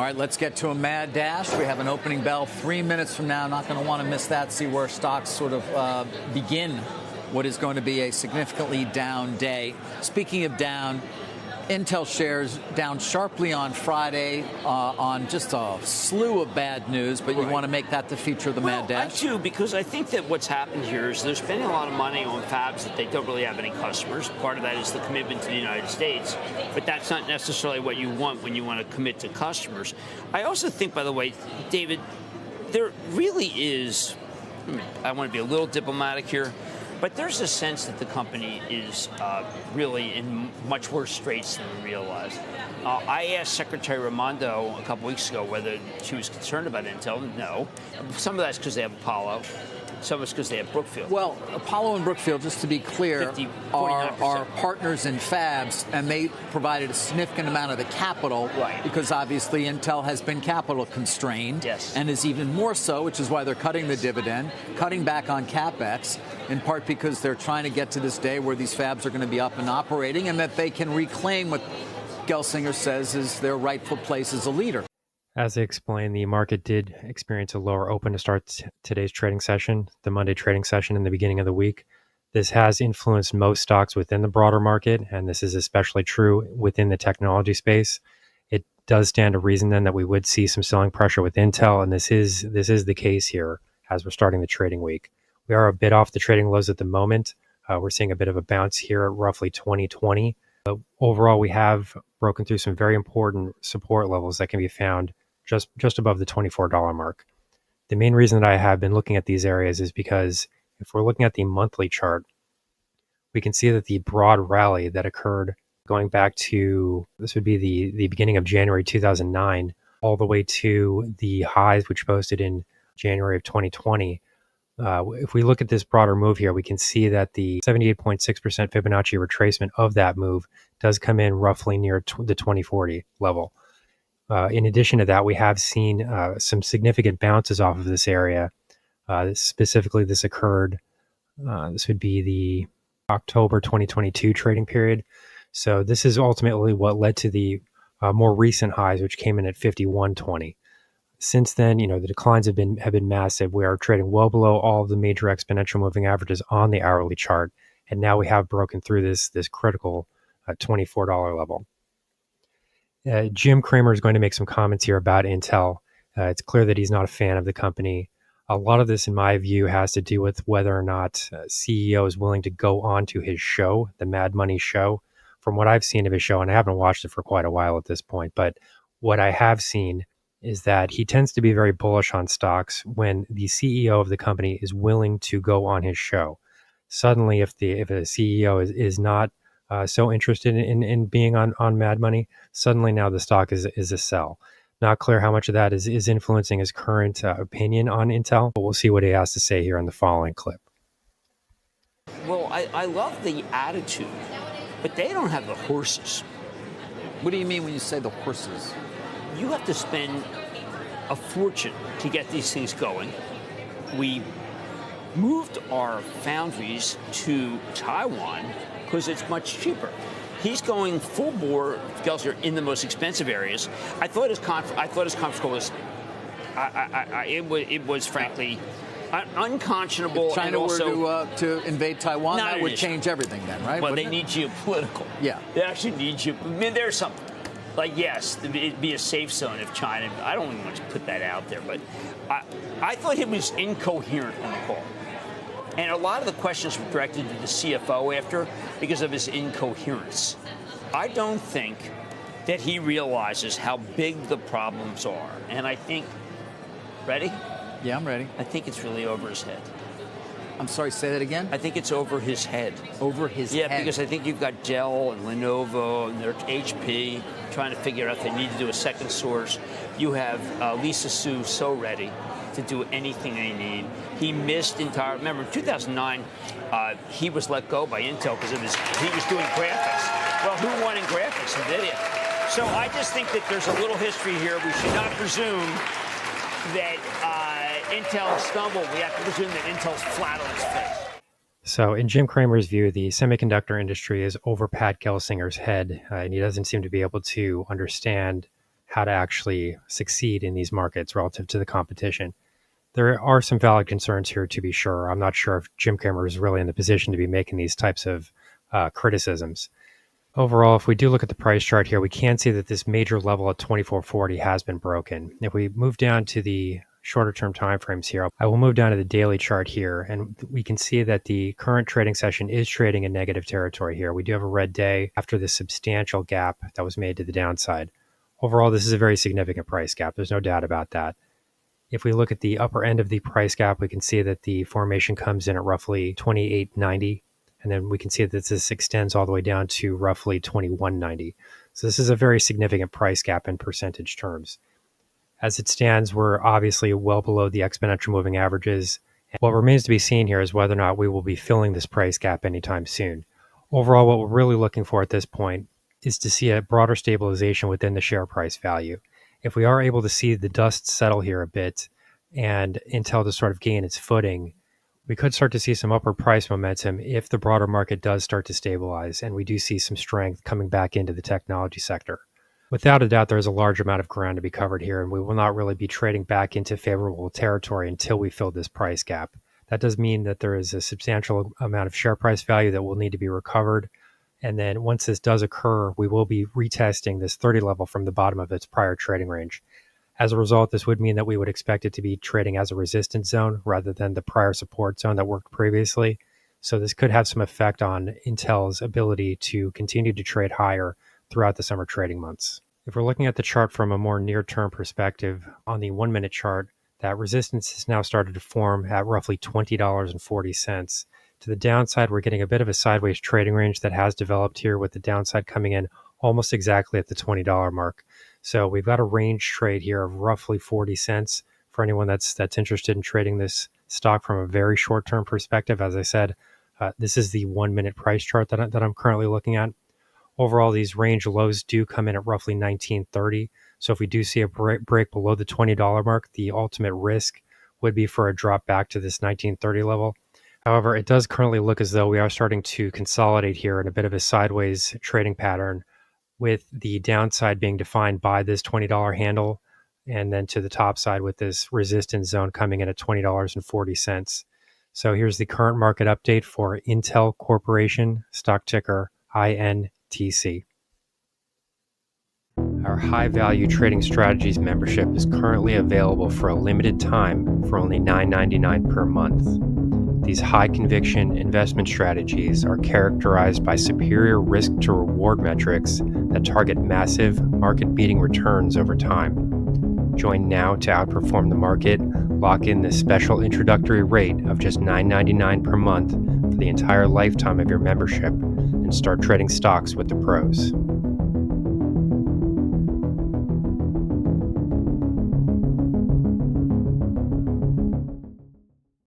right, let's get to a mad dash. We have an opening bell 3 minutes from now. Not going to want to miss that, see where stocks sort of begin what is going to be a significantly down day. Speaking of down, Intel shares down sharply on Friday on just a slew of bad news, but you want to make that the feature of the mad dash? I do, because I think that what's happened here is they're spending a lot of money on fabs that they don't really have any customers. Part of that is the commitment to the United States, but that's not necessarily what you want when you want to commit to customers. I also think, by the way, David, there really is, I want to be a little diplomatic here, but there's a sense that the company is really in much worse straits than we realize. I asked Secretary Raimondo a couple weeks ago whether she was concerned about Intel. No. Some of that's because they have Apollo. Some of it's because they have Brookfield. Well, Apollo and Brookfield, just to be clear, are partners in fabs, and they provided a significant amount of the capital, right, because obviously Intel has been capital constrained, yes, and is even more so, which is why they're cutting the dividend, cutting back on CapEx, in part because they're trying to get to this day where these fabs are going to be up and operating, and that they can reclaim what Gelsinger says is their rightful place as a leader. As I explained, the market did experience a lower open to start today's trading session, the Monday trading session in the beginning of the week. This has influenced most stocks within the broader market, and this is especially true within the technology space. It does stand to reason then that we would see some selling pressure with Intel, and this is the case here as we're starting the trading week. We are a bit off the trading lows at the moment. We're seeing a bit of a bounce here at roughly 2020. But overall, we have broken through some very important support levels that can be found just above the $24 mark. The main reason that I have been looking at these areas is because if we're looking at the monthly chart, we can see that the broad rally that occurred going back to, this would be the beginning of January 2009, all the way to the highs which posted in January of 2020. If we look at this broader move here, we can see that the 78.6% Fibonacci retracement of that move does come in roughly near the 2040 level. In addition to that, we have seen some significant bounces off of this area. Specifically, this occurred, this would be the October 2022 trading period. So this is ultimately what led to the more recent highs, which came in at 51.20. Since then, the declines have been massive. We are trading well below all of the major exponential moving averages on the hourly chart, and now we have broken through this critical $24 level. Jim Cramer is going to make some comments here about Intel. It's clear that he's not a fan of the company. A lot of this, in my view, has to do with whether or not CEO is willing to go on to his show, the Mad Money show. From what I've seen of his show, and I haven't watched it for quite a while at this point, but what I have seen is that he tends to be very bullish on stocks when the CEO of the company is willing to go on his show. Suddenly, if a CEO is not so interested in being on Mad Money, suddenly now the stock is a sell. Not clear how much of that is influencing his current opinion on Intel, but we'll see what he has to say here in the following clip. Well, I love the attitude, but they don't have the horses. What do you mean when you say the horses? You have to spend a fortune to get these things going. We moved our foundries to Taiwan because it's much cheaper. He's going full bore, Gelsinger, in the most expensive areas. I thought his conference call was, it was frankly unconscionable. If China and also, were to invade Taiwan, that would change everything then, right? Well, they need geopolitical. Yeah. They actually need I mean, there's something. Like, yes, it'd be a safe zone if China, I don't even want to put that out there, but I thought he was incoherent on the call. And a lot of the questions were directed to the CFO after because of his incoherence. I don't think that he realizes how big the problems are. And I think, ready? Yeah, I'm ready. I think it's really over his head. I'm sorry, say that again? I think it's over his head. Over his head? Yeah, because I think you've got Dell and Lenovo and their HP trying to figure out if they need to do a second source. You have Lisa Su so ready to do anything they need. He missed remember in 2009, he was let go by Intel because he was doing graphics. Well, who won in graphics? NVIDIA. So I just think that there's a little history here. We should not presume that Intel stumbled. We have to presume that Intel's flat on its face. So in Jim Cramer's view, the semiconductor industry is over Pat Gelsinger's head, and he doesn't seem to be able to understand how to actually succeed in these markets relative to the competition. There are some valid concerns here, to be sure. I'm not sure if Jim Cramer is really in the position to be making these types of criticisms. Overall, if we do look at the price chart here, we can see that this major level at 2440 has been broken. If we move down to the shorter term timeframes here, I will move down to the daily chart here, and we can see that the current trading session is trading in negative territory here. We do have a red day after this substantial gap that was made to the downside. Overall, this is a very significant price gap. There's no doubt about that. If we look at the upper end of the price gap, we can see that the formation comes in at roughly 28.90. And then we can see that this extends all the way down to roughly 21.90. So this is a very significant price gap in percentage terms. As it stands, we're obviously well below the exponential moving averages. What remains to be seen here is whether or not we will be filling this price gap anytime soon. Overall, what we're really looking for at this point is to see a broader stabilization within the share price value. If we are able to see the dust settle here a bit and Intel to sort of gain its footing, we could start to see some upward price momentum if the broader market does start to stabilize and we do see some strength coming back into the technology sector. Without a doubt, there's a large amount of ground to be covered here, and we will not really be trading back into favorable territory until we fill this price gap. That does mean that there is a substantial amount of share price value that will need to be recovered. And then once this does occur, we will be retesting this 30 level from the bottom of its prior trading range. As a result, this would mean that we would expect it to be trading as a resistance zone rather than the prior support zone that worked previously. So this could have some effect on Intel's ability to continue to trade higher throughout the summer trading months. If we're looking at the chart from a more near-term perspective, on the 1 minute chart, that resistance has now started to form at roughly $20.40. To the downside, we're getting a bit of a sideways trading range that has developed here, with the downside coming in almost exactly at the $20 mark. So we've got a range trade here of roughly 40 cents for anyone that's interested in trading this stock from a very short-term perspective. As I said, this is the 1 minute price chart that I'm currently looking at. Overall, these range lows do come in at roughly 19.30. So if we do see a break below the $20 mark, the ultimate risk would be for a drop back to this 19.30 level. However, it does currently look as though we are starting to consolidate here in a bit of a sideways trading pattern, with the downside being defined by this $20 handle, and then to the top side with this resistance zone coming in at $20.40. So here's the current market update for Intel Corporation, stock ticker INTC. Our high value trading strategies membership is currently available for a limited time for only $9.99 per month. These high conviction investment strategies are characterized by superior risk to reward metrics that target massive market beating returns over time. Join now to outperform the market. Lock in this special introductory rate of just $9.99 per month for the entire lifetime of your membership, and start trading stocks with the pros.